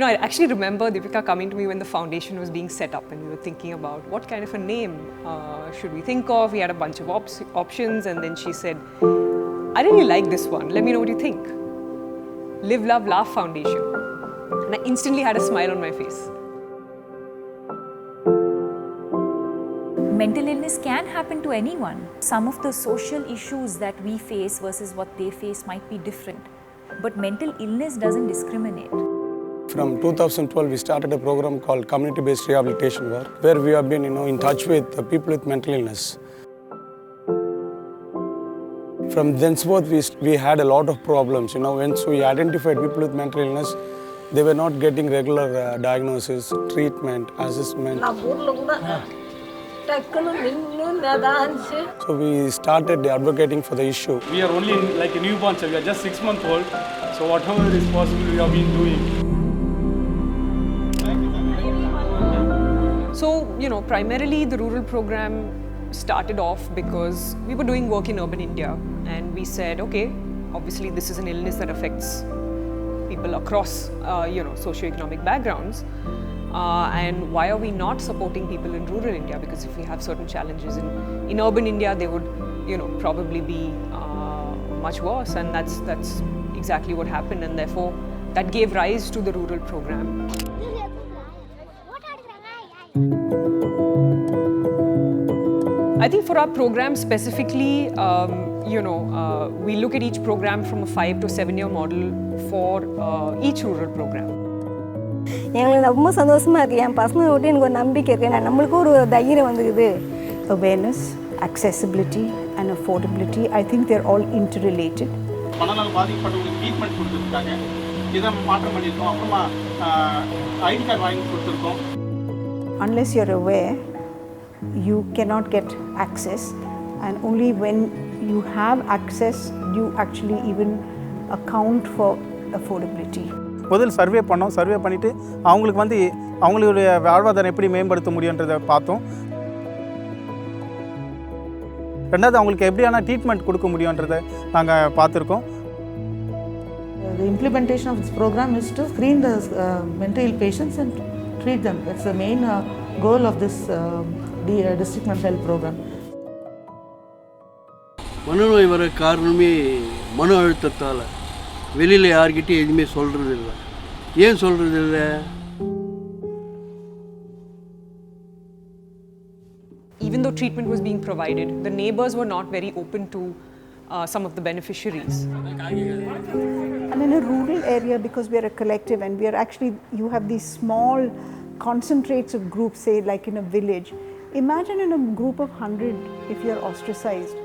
I actually remember Deepika coming to me when the foundation was being set up, and we were thinking about what kind of a name should we think of. We had a bunch of options, and then she said, I really like this one. Let me know what you think. LiveLoveLaugh Foundation. And I instantly had a smile on my face. Mental illness can happen to anyone. Some of the social issues that we face versus what they face might be different. But mental illness doesn't discriminate. From 2012, we started a program called community-based rehabilitation work, where we have been, in touch with the people with mental illness. From thenceforth, we had a lot of problems. Once we identified people with mental illness, they were not getting regular diagnosis, treatment, assessment. So we started advocating for the issue. We are only like a newborn child. We are just 6 months old. So whatever is possible, we have been doing. So, primarily the rural program started off because we were doing work in urban India, and we said, okay, obviously this is an illness that affects people across, socioeconomic backgrounds. And why are we not supporting people in rural India? Because if we have certain challenges in urban India, they would, probably be much worse. And that's exactly what happened. And therefore, that gave rise to the rural program. I think for our program specifically, we look at each program from a 5 to 7 year model for each rural program. Awareness, accessibility and affordability, I think they're all interrelated. Unless you're aware, you cannot get access, and only when you have access do you actually even account for affordability. முதல் survey பண்ணிட்டு அவங்களுடைய வாழ்வாதாரம் எப்படி மேம்படுத்த முடியும்ன்றதை பார்த்தோம். ரெண்டாவது அவங்களுக்கு எப்படியான ட்ரீட்மெண்ட் கொடுக்க முடியும்ன்றதை நாங்கள் பார்த்துருக்கோம். The implementation of this program is to screen the mental ill patients and treat them. That's the main goal of this district mental health program. மனநோய் வர காரணமே மன அழுத்தத்தால். வெளியில் யார்கிட்டையும் எதுவுமே சொல்கிறது இல்லை. ஏன் சொல்கிறது இல்லை? Even though treatment was being provided, the neighbors were not very open to some of the beneficiaries. And in a rural area, because we are a collective and we are actually, you have these small concentrates of groups, say like in a village. Imagine in a group of 100, if you are ostracized,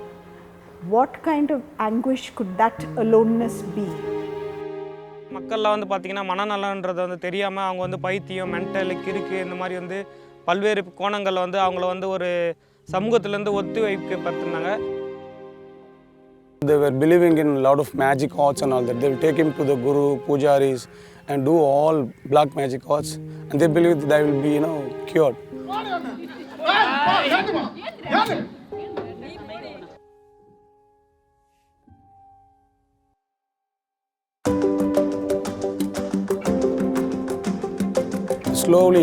what kind of anguish could that aloneness be? மக்கள்லாம் பார்த்தீங்கன்னா மனநலன்றது தெரியாமல் அவங்க பைத்தியம், mental, கிறுக்கு இந்த மாதிரி பல்வேறு கோணங்களில் அவங்கள ஒரு சமூகத்திலேருந்து ஒத்து வைக்கப்பட்டிருந்தாங்க. They were believing in a lot of magic arts and all that. They will take him to the guru, pujaris and do all black magic arts, and they believe that they will be, cured. Slowly,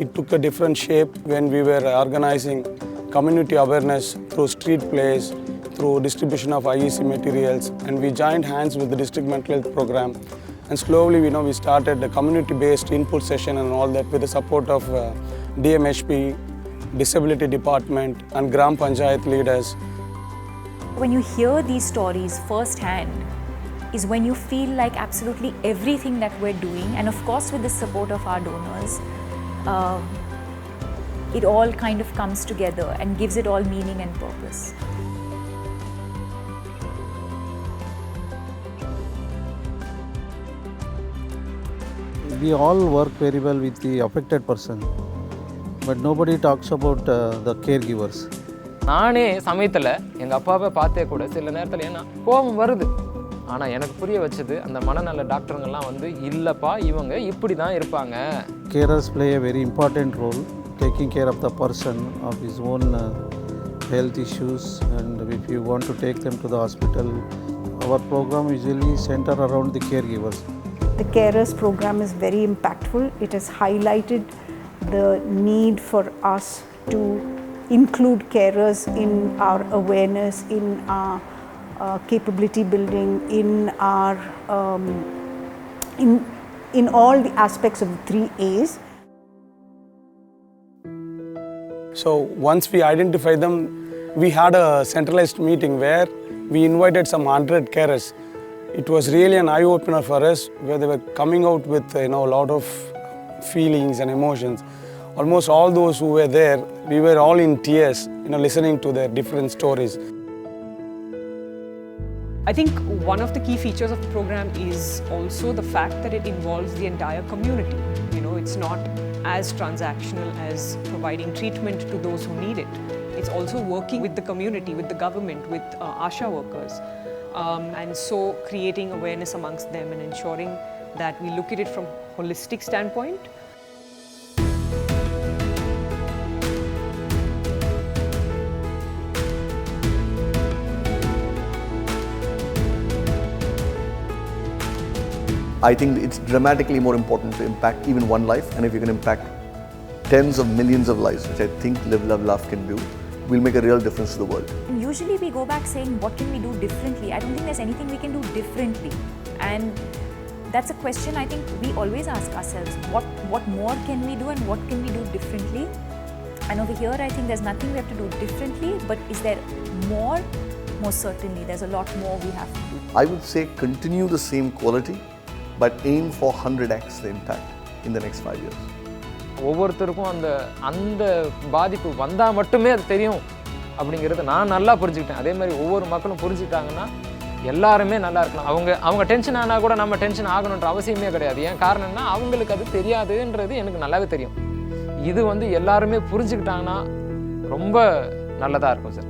it took a different shape when we were organizing community awareness through street plays, through distribution of IEC materials, and we joined hands with the district mental health program. And slowly, we started a community-based input session and all that with the support of DMHP, Disability Department, and Gram Panchayat leaders. When you hear these stories firsthand, is when you feel like absolutely everything that we're doing, and of course with the support of our donors, it all kind of comes together and gives it all meaning and purpose. We all work very well with the affected person, but nobody talks about the caregivers. நானே சமயத்தில் எங்கள் அப்பாவை பார்த்தே கூட சில நேரத்தில் ஏன்னா கோபம் வருது. ஆனால் எனக்கு புரிய வச்சது அந்த மனநல டாக்டருங்கெல்லாம் இல்லைப்பா இவங்க இப்படி தான் இருப்பாங்க. Carers play a very important role, taking care of the person of his own health issues, and if you want to take them to the hospital, our program usually center around the caregivers. The Carers program is very impactful. It has highlighted the need for us to include carers in our awareness, in our capability building, in our in all the aspects of the 3 A's. So once we identified them, we had a centralized meeting where we invited some 100 carers. It was really an eye-opener for us, where they were coming out with a lot of feelings and emotions. Almost all those who were there, we were all in tears, listening to their different stories. I think one of the key features of the program is also the fact that it involves the entire community. It's not as transactional as providing treatment to those who need it. It's also working with the community, with the government, with ASHA workers, and so creating awareness amongst them and ensuring that we look at it from a holistic standpoint. I think it's dramatically more important to impact even one life, and if you can impact tens of millions of lives, which I think Live, Love, Laugh can do, we'll make a real difference to the world. And usually we go back saying, what can we do differently? I don't think there's anything we can do differently. And that's a question I think we always ask ourselves. What more can we do and what can we do differently? And over here, I think there's nothing we have to do differently, but is there more? Most certainly, there's a lot more we have to do. I would say continue the same quality, but aim for 100x the impact in the next 5 years. ஒவ்வொருத்தருக்கும் அந்த பாதிப்பு வந்தால் மட்டுமே அது தெரியும் அப்படிங்கிறத நான் நல்லா புரிஞ்சுக்கிட்டேன். அதே மாதிரி ஒவ்வொரு மக்களும் புரிஞ்சுக்கிட்டாங்கன்னா எல்லாருமே நல்லா இருக்கலாம். அவங்க டென்ஷன் ஆனால் கூட நம்ம டென்ஷன் ஆகணுன்ற அவசியமே கிடையாது. ஏன் காரணம்னா அவங்களுக்கு அது தெரியாதுன்றது எனக்கு நல்லாவே தெரியும். இது எல்லாருமே புரிஞ்சுக்கிட்டாங்கன்னா ரொம்ப நல்லதாக இருக்கும் சார்.